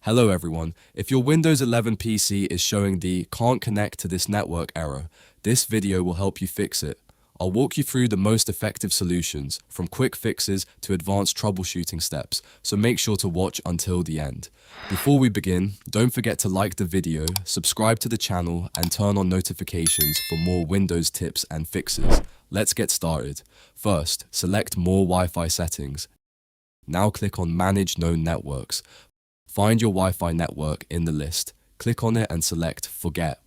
Hello everyone, if your Windows 11 PC is showing the "can't connect to this network" error, this video will help you fix it. I'll walk you through the most effective solutions, from quick fixes to advanced troubleshooting steps, so make sure to watch until the end. Before we begin, don't forget to like the video, subscribe to the channel, and turn on notifications for more Windows tips and fixes. Let's get started. First, select More Wi-Fi Settings. Now click on Manage Known Networks. Find your Wi-Fi network in the list. Click on it and select Forget.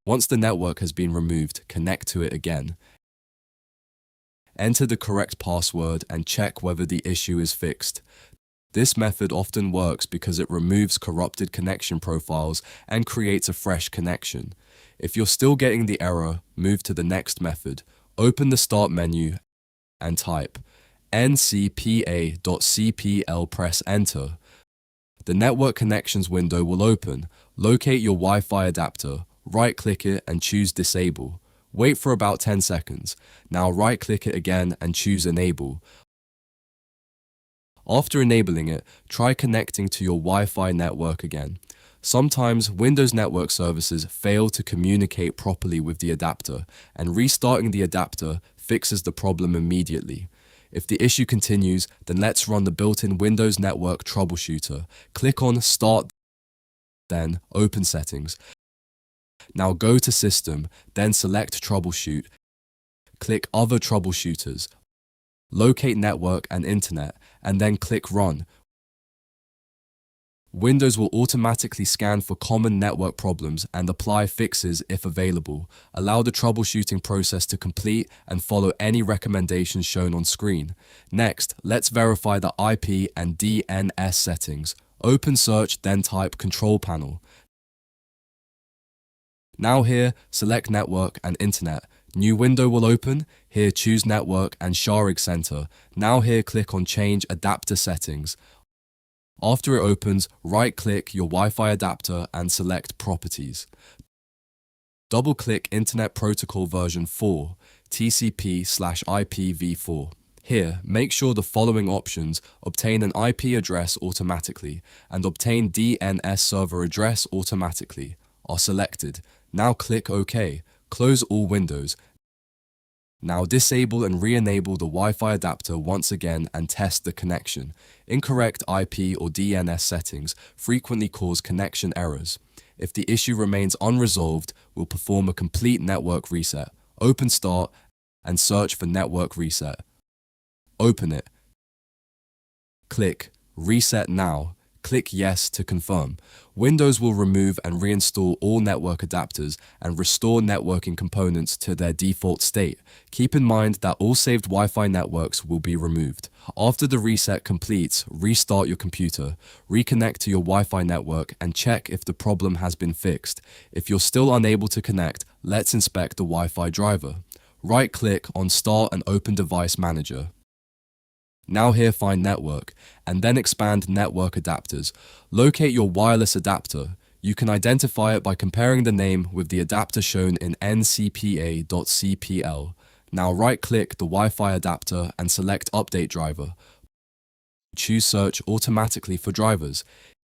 Once the network has been removed, connect to it again. Enter the correct password and check whether the issue is fixed. This method often works because it removes corrupted connection profiles and creates a fresh connection. If you're still getting the error, move to the next method. Open the Start menu and type ncpa.cpl. Press Enter. The Network Connections window will open. Locate your Wi-Fi adapter, right-click it and choose Disable. Wait for about 10 seconds. Now right-click it again and choose Enable. After enabling it, try connecting to your Wi-Fi network again. Sometimes Windows network services fail to communicate properly with the adapter, and restarting the adapter fixes the problem immediately. If the issue continues, then let's run the built-in Windows Network Troubleshooter. Click on Start, then Open Settings. Now go to System, then select Troubleshoot. Click Other Troubleshooters. Locate Network and Internet, and then click Run. Windows will automatically scan for common network problems and apply fixes if available. Allow the troubleshooting process to complete and follow any recommendations shown on screen. Next, let's verify the IP and DNS settings. Open Search, then type Control Panel. Now here, select Network and Internet. New window will open. Here choose Network and Sharing Center. Now here click on Change Adapter Settings. After it opens, right-click your Wi-Fi adapter and select Properties. Double-click Internet Protocol version 4, TCP/IPv4. Here, make sure the following options: obtain an IP address automatically and obtain DNS server address automatically are selected. Now click OK. Close all windows. Now disable and re-enable the Wi-Fi adapter once again and test the connection. Incorrect IP or DNS settings frequently cause connection errors. If the issue remains unresolved, we'll perform a complete network reset. Open Start and search for Network Reset. Open it. Click Reset Now. Click Yes to confirm. Windows will remove and reinstall all network adapters and restore networking components to their default state. Keep in mind that all saved Wi-Fi networks will be removed. After the reset completes, restart your computer, reconnect to your Wi-Fi network and check if the problem has been fixed. If you're still unable to connect, let's inspect the Wi-Fi driver. Right-click on Start and open Device Manager. Now here find Network, and then expand Network Adapters. Locate your wireless adapter. You can identify it by comparing the name with the adapter shown in ncpa.cpl. Now right-click the Wi-Fi adapter and select Update Driver. Choose Search automatically for drivers.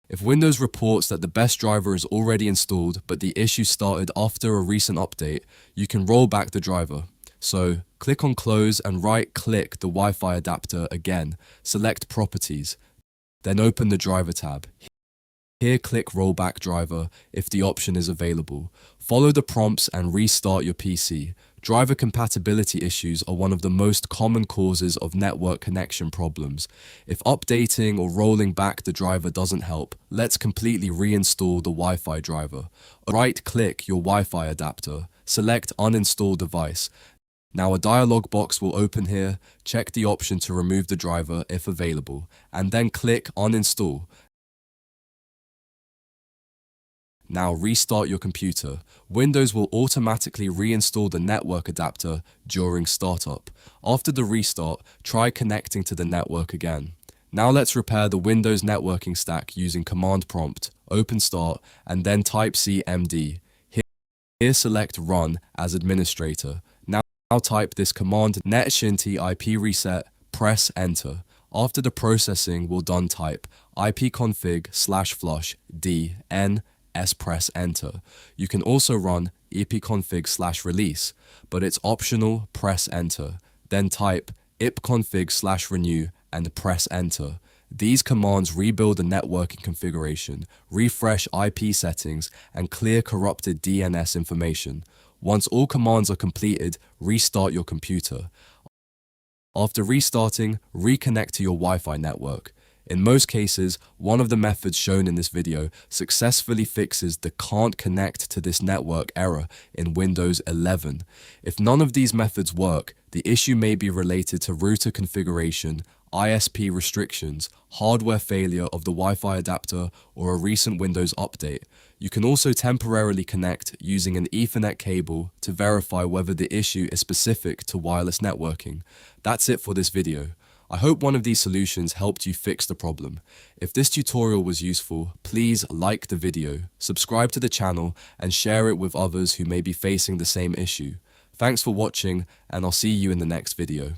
If Windows reports that the best driver is already installed but the issue started after a recent update, you can roll back the driver. So, click on Close and right-click the Wi-Fi adapter again. Select Properties. Then open the Driver tab. Here click Rollback Driver if the option is available. Follow the prompts and restart your PC. Driver compatibility issues are one of the most common causes of network connection problems. If updating or rolling back the driver doesn't help, let's completely reinstall the Wi-Fi driver. Right-click your Wi-Fi adapter. Select Uninstall Device. Now a dialog box will open here. Check the option to remove the driver if available, and then click Uninstall. Now restart your computer. Windows will automatically reinstall the network adapter during startup. After the restart, try connecting to the network again. Now let's repair the Windows networking stack using Command Prompt. Open Start, and then type cmd. Here select Run as administrator. Now type this command: netshinti IP reset, press Enter. After the processing, we'll done type ipconfig/flush DNS, press enter. You can also run ipconfig/release, but it's optional, press enter. Then type ipconfig/renew and press enter. These commands rebuild the networking configuration, refresh IP settings, and clear corrupted DNS information. Once all commands are completed, restart your computer. After restarting, reconnect to your Wi-Fi network. In most cases, one of the methods shown in this video successfully fixes the "can't connect to this network" error in Windows 11. If none of these methods work, the issue may be related to router configuration, ISP restrictions, hardware failure of the Wi-Fi adapter, or a recent Windows update. You can also temporarily connect using an Ethernet cable to verify whether the issue is specific to wireless networking. That's it for this video. I hope one of these solutions helped you fix the problem. If this tutorial was useful, please like the video, subscribe to the channel, and share it with others who may be facing the same issue. Thanks for watching, and I'll see you in the next video.